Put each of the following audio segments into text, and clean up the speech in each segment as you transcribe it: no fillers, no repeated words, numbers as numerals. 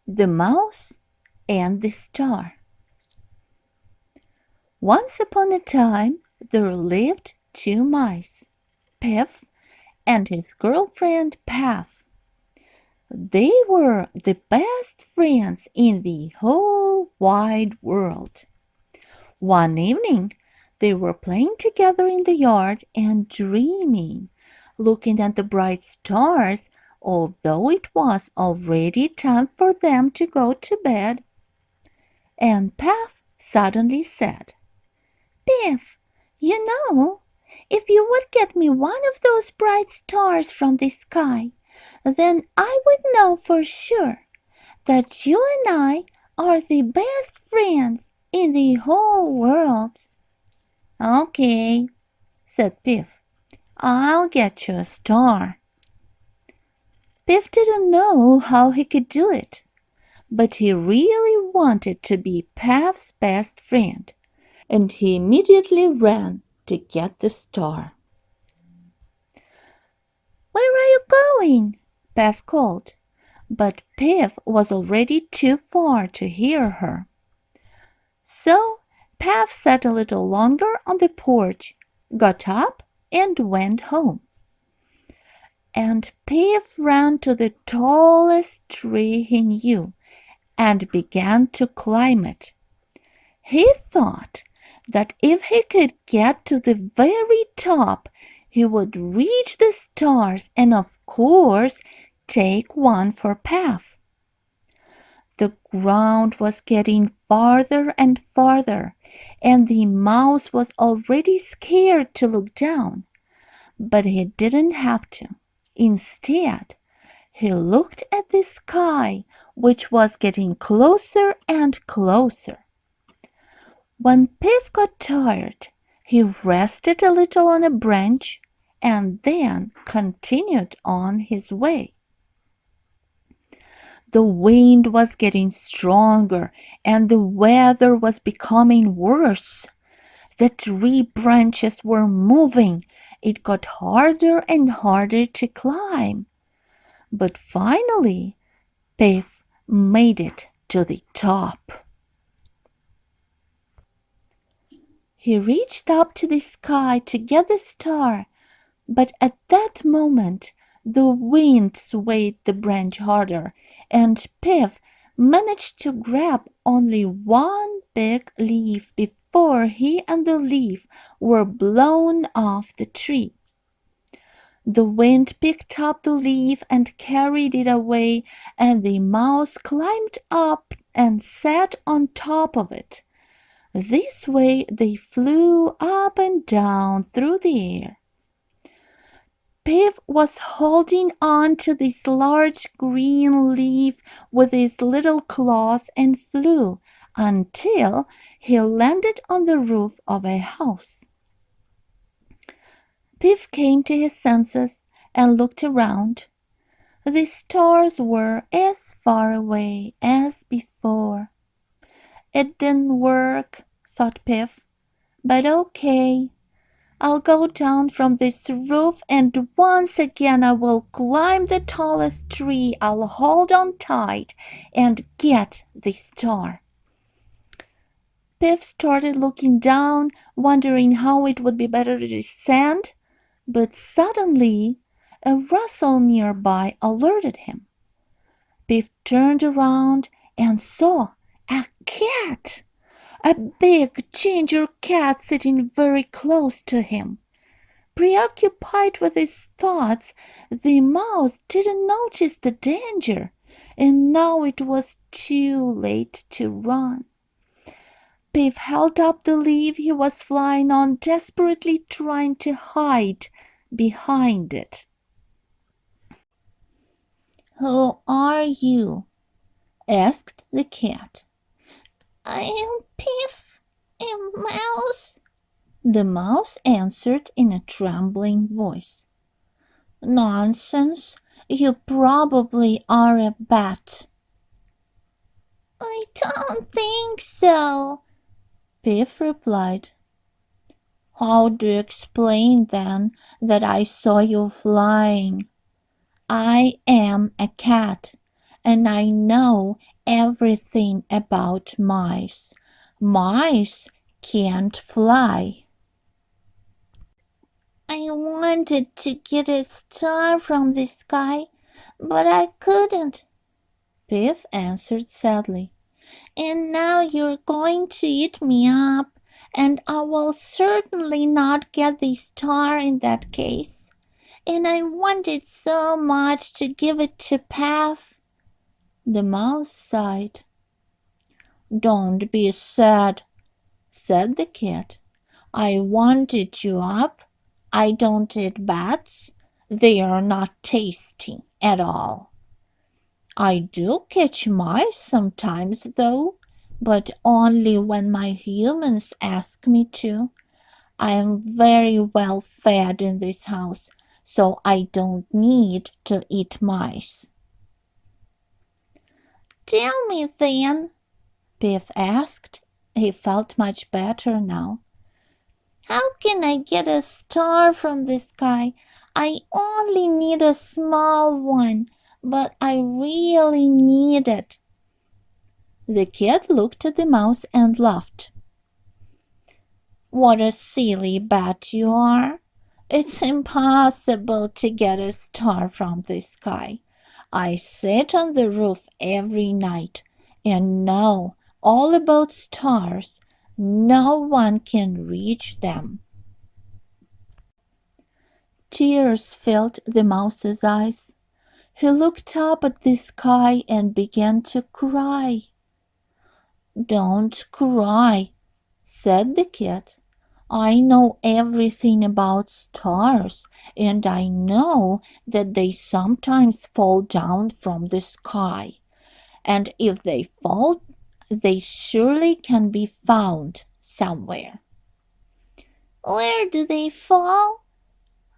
The Mouse and the Star. Once upon a time there lived two mice, Piff and his girlfriend Puff. They were the best friends in the whole wide world. One evening they were playing together in the yard and dreaming, looking at the bright stars, although it was already time for them to go to bed. And Puff suddenly said, "Piff, if you would get me one of those bright stars from the sky, then I would know for sure that you and I are the best friends in the whole world." "Okay," said Piff. "I'll get you a star." Piff didn't know how he could do it, but he really wanted to be Puff's best friend, and he immediately ran to get the star. "Where are you going?" Puff called, but Piff was already too far to hear her. So Puff sat a little longer on the porch, got up, and went home. And Piff ran to the tallest tree he knew and began to climb it. He thought that if he could get to the very top, he would reach the stars and, of course, take one for Puff. The ground was getting farther and farther, and the mouse was already scared to look down. But he didn't have to. Instead, he looked at the sky, which was getting closer and closer. When Piff got tired, he rested a little on a branch and then continued on his way. The wind was getting stronger and the weather was becoming worse. The tree branches were moving. It got harder and harder to climb. But finally, Piff made it to the top. He reached up to the sky to get the star, but at that moment the wind swayed the branch harder, and Piff managed to grab only one big leaf before he and the leaf were blown off the tree. The wind picked up the leaf and carried it away, and the mouse climbed up and sat on top of it. This way they flew up and down through the air. Piff was holding on to this large green leaf with his little claws and flew until he landed on the roof of a house. Piff came to his senses and looked around. The stars were as far away as before. "It didn't work," thought Piff, "but okay. I'll go down from this roof and once again I will climb the tallest tree. I'll hold on tight and get the star." Piff started looking down, wondering how it would be better to descend, but suddenly a rustle nearby alerted him. Piff turned around and saw a cat, a big ginger cat sitting very close to him. Preoccupied with his thoughts, the mouse didn't notice the danger, and now it was too late to run. Piff held up the leaf he was flying on, desperately trying to hide behind it. "Who are you?" asked the cat. "I am Piff, a mouse," the mouse answered in a trembling voice. "Nonsense! You probably are a bat." "I don't think so," Piff replied. "How do you explain then that I saw you flying? I am a cat, and I know everything about mice. Mice can't fly. I wanted to get a star from the sky, but I couldn't, Piff answered sadly. and now you're going to eat me up, and I will certainly not get the star in that case. And I wanted so much to give it to Path. The mouse sighed. Don't be sad, said the cat. I wanted you up. I don't eat bats. They are not tasty at all. I do catch mice sometimes, though, but only when my humans ask me to. I am very well fed in this house, so I don't need to eat mice. Tell me then, Biff asked. He felt much better now. how can I get a star from the sky? I only need a small one, but I really need it. The cat looked at the mouse and laughed. What a silly bat you are. It's impossible to get a star from the sky. I sit on the roof every night and know all about stars. No one can reach them. Tears filled the mouse's eyes. He looked up at the sky and began to cry. Don't cry, said the cat. I know everything about stars, and I know that they sometimes fall down from the sky. And if they fall, they surely can be found somewhere. Where do they fall?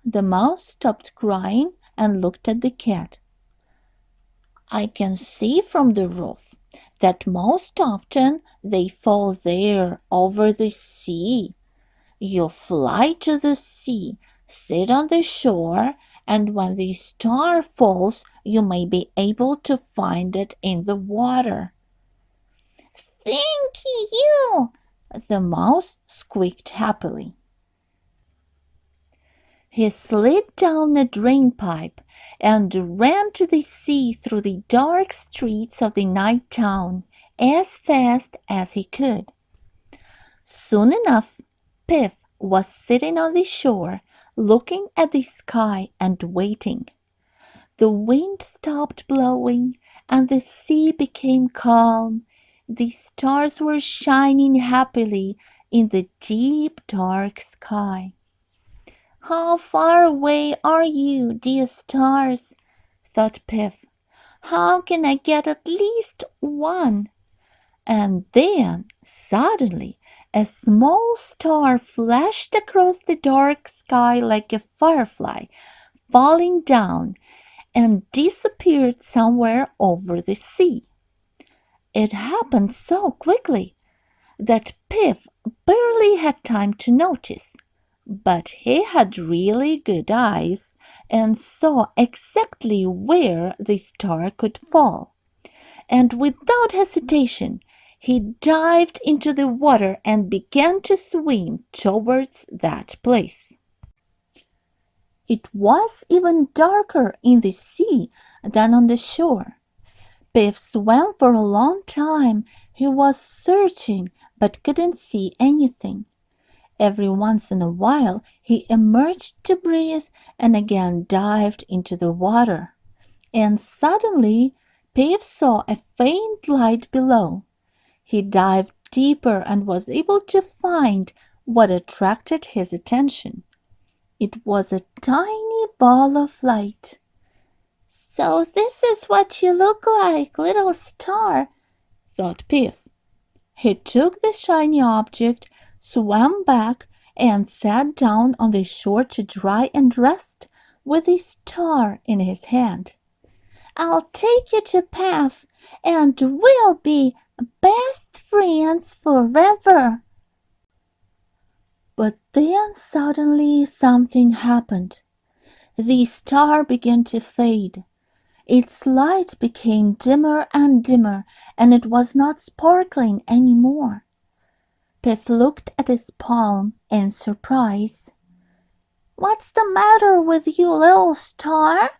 The mouse stopped crying and looked at the cat. I can see from the roof that most often they fall there over the sea. You fly to the sea, sit on the shore, and when the star falls, you may be able to find it in the water. Thank you, The mouse squeaked happily. He slid down a drain pipe and ran to the sea through the dark streets of the night town as fast as he could. Soon enough, Piff was sitting on the shore, looking at the sky and waiting. The wind stopped blowing, and the sea became calm. The stars were shining happily in the deep, dark sky. How far away are you, dear stars? Thought Piff. How can I get at least one? And then, suddenly, a small star flashed across the dark sky like a firefly falling down and disappeared somewhere over the sea. It happened so quickly that Piff barely had time to notice, but he had really good eyes and saw exactly where the star could fall. And without hesitation, he dived into the water and began to swim towards that place. It was even darker in the sea than on the shore. Biff swam for a long time. He was searching but couldn't see anything. Every once in a while he emerged to breathe and again dived into the water. And suddenly Biff saw a faint light below. He dived deeper and was able to find what attracted his attention. It was a tiny ball of light. So this is what you look like, little star, thought Piff. He took the shiny object, swam back, and sat down on the shore to dry and rest with the star in his hand. I'll take you to Path, and we'll be best friends forever. But then suddenly something happened. The star began to fade, Its light became dimmer and dimmer, and it was not sparkling any more. Pif looked at his palm in surprise. "What's the matter with you, little star?"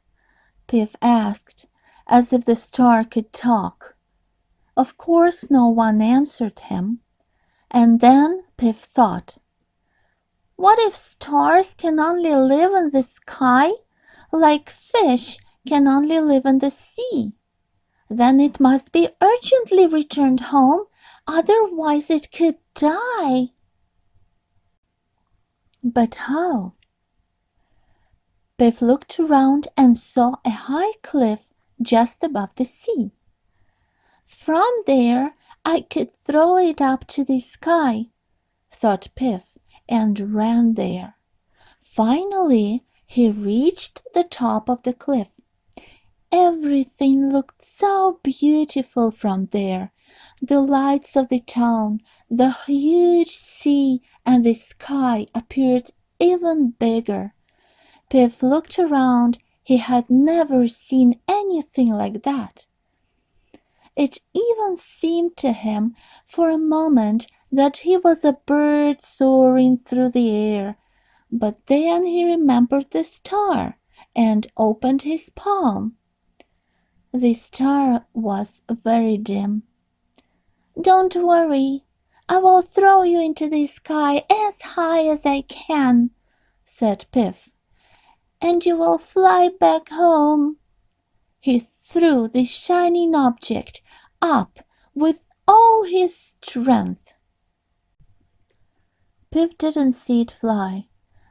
Pif asked, as if the star could talk. Of course no one answered him, and then Pif thought, "What if stars can only live in the sky, like fish can only live in the sea? Then it must be urgently returned home, otherwise it could die." But how? Pif looked around and saw a high cliff just above the sea. "From there I could throw it up to the sky," thought Pif, and ran there. Finally, he reached the top of the cliff. Everything looked so beautiful from there. The lights of the town, the huge sea, and the sky appeared even bigger. Pif looked around. He had never seen anything like that. It even seemed to him for a moment that he was a bird soaring through the air, but then he remembered the star and opened his palm. The star was very dim. "Don't worry, I will throw you into the sky as high as I can," said Pif, "and you will fly back home." He threw the shining object up with all his strength. Pif didn't see it fly,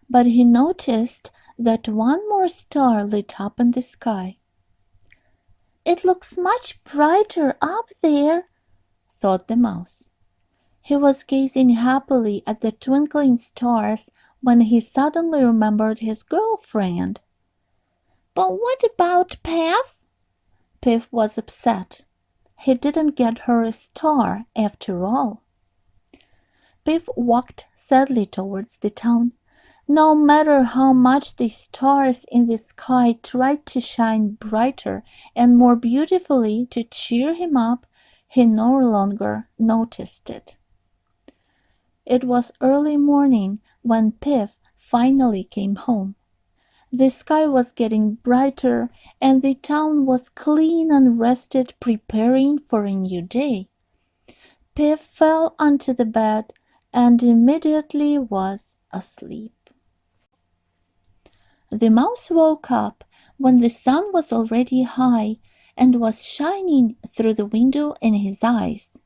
but he noticed that one more star lit up in the sky. "It looks much brighter up there," thought the mouse. He was gazing happily at the twinkling stars when he suddenly remembered his girlfriend. "But what about Pef?" Pif was upset. He didn't get her a star after all. Pif walked sadly towards the town. No matter how much the stars in the sky tried to shine brighter and more beautifully to cheer him up, he no longer noticed it. It was early morning when Pif finally came home. The sky was getting brighter and the town was clean and rested, preparing for a new day. Pif fell onto the bed and immediately was asleep. The mouse woke up when the sun was already high and was shining through the window in his eyes.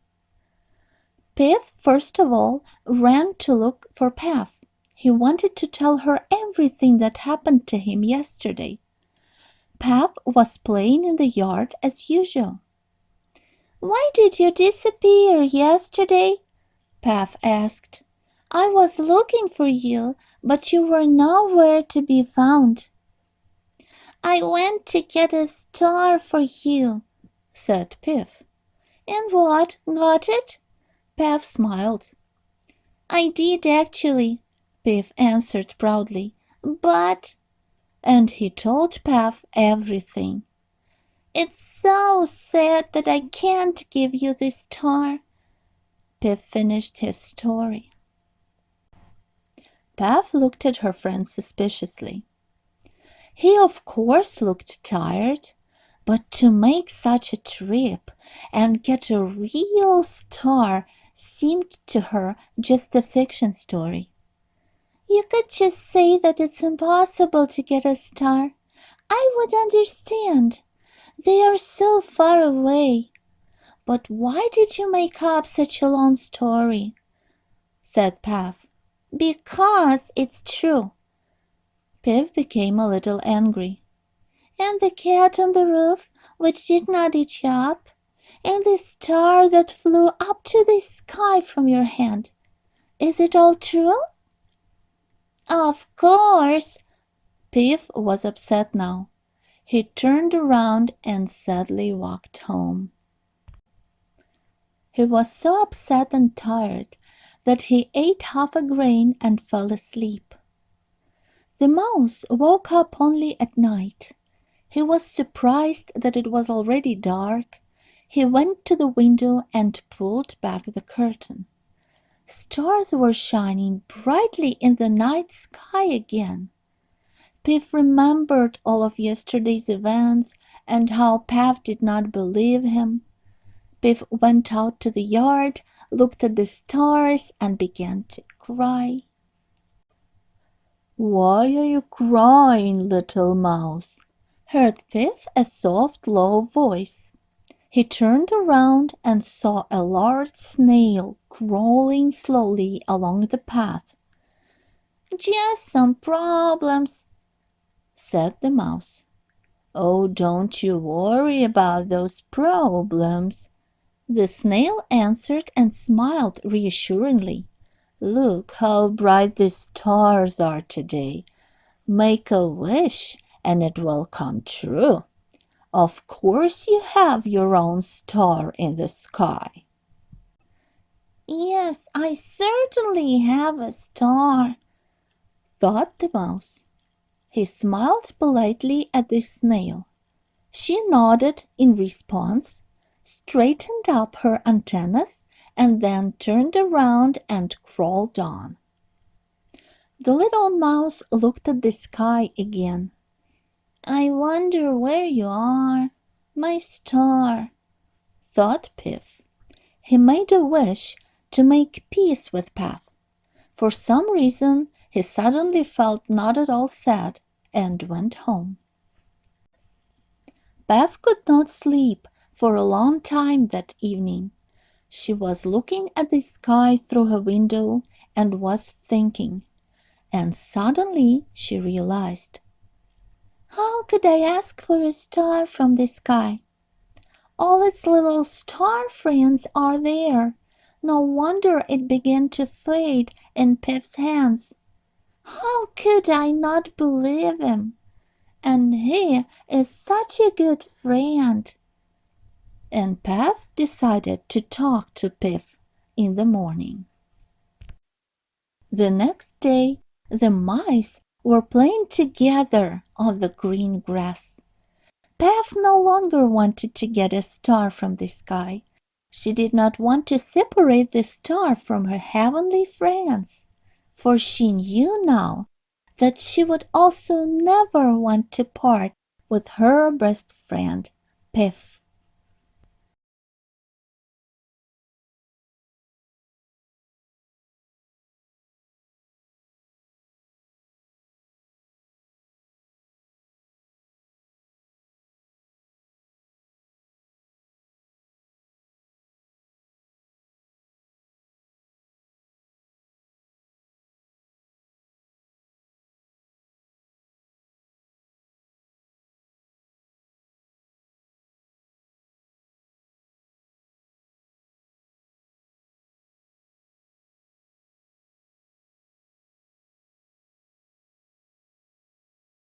Pif, first of all, ran to look for Pef. He wanted to tell her everything that happened to him yesterday. Pef was playing in the yard as usual. "Why did you disappear yesterday?" Pef asked. "I was looking for you, but you were nowhere to be found." "I went to get a star for you," said Pif. "And what, got it?" Pef smiled. "I did actually," Pif answered proudly, "but—" and he told Pef everything. "It's so sad that I can't give you the star." Pif finished his story. Pef looked at her friend suspiciously. He of course looked tired, but to make such a trip and get a real star seemed to her just a fiction story. "You could just say that it's impossible to get a star. I would understand. They are so far away. But why did you make up such a long story?" said Pef. "Because it's true." Pif became a little angry. "And the cat on the roof, which did not eat you up, and the star that flew up to the sky from your hand. Is it all true?" "Of course." Pif was upset now. He turned around and sadly walked home. He was so upset and tired that he ate half a grain and fell asleep. The mouse woke up only at night. He was surprised that it was already dark. He went to the window and pulled back the curtain. Stars were shining brightly in the night sky again. Pip remembered all of yesterday's events and how Pep did not believe him. Pip went out to the yard, looked at the stars, and began to cry. "Why are you crying, little mouse?" heard Pip a soft, low voice. He turned around and saw a large snail crawling slowly along the path. "Just some problems," said the mouse. "Oh, don't you worry about those problems," the snail answered and smiled reassuringly. "Look how bright the stars are today. Make a wish and it will come true. Of course you have your own star in the sky." "Yes, I certainly have a star," thought the mouse. He smiled politely at the snail. She nodded in response, straightened up her antennas, and then turned around and crawled on. The little mouse looked at the sky again. "I wonder where you are, my star," thought Piff. He made a wish to make peace with Puff. For some reason, he suddenly felt not at all sad and went home. Puff could not sleep for a long time that evening. She was looking at the sky through her window and was thinking. And suddenly she realized, "How could I ask for a star from the sky? All its little star friends are there. No wonder it began to fade in Pip's hands. How could I not believe him? And he is such a good friend." And Puff decided to talk to Piff in the morning. The next day, the mice were playing together on the green grass. Puff no longer wanted to get a star from the sky. She did not want to separate the star from her heavenly friends, for she knew now that she would also never want to part with her best friend, Piff.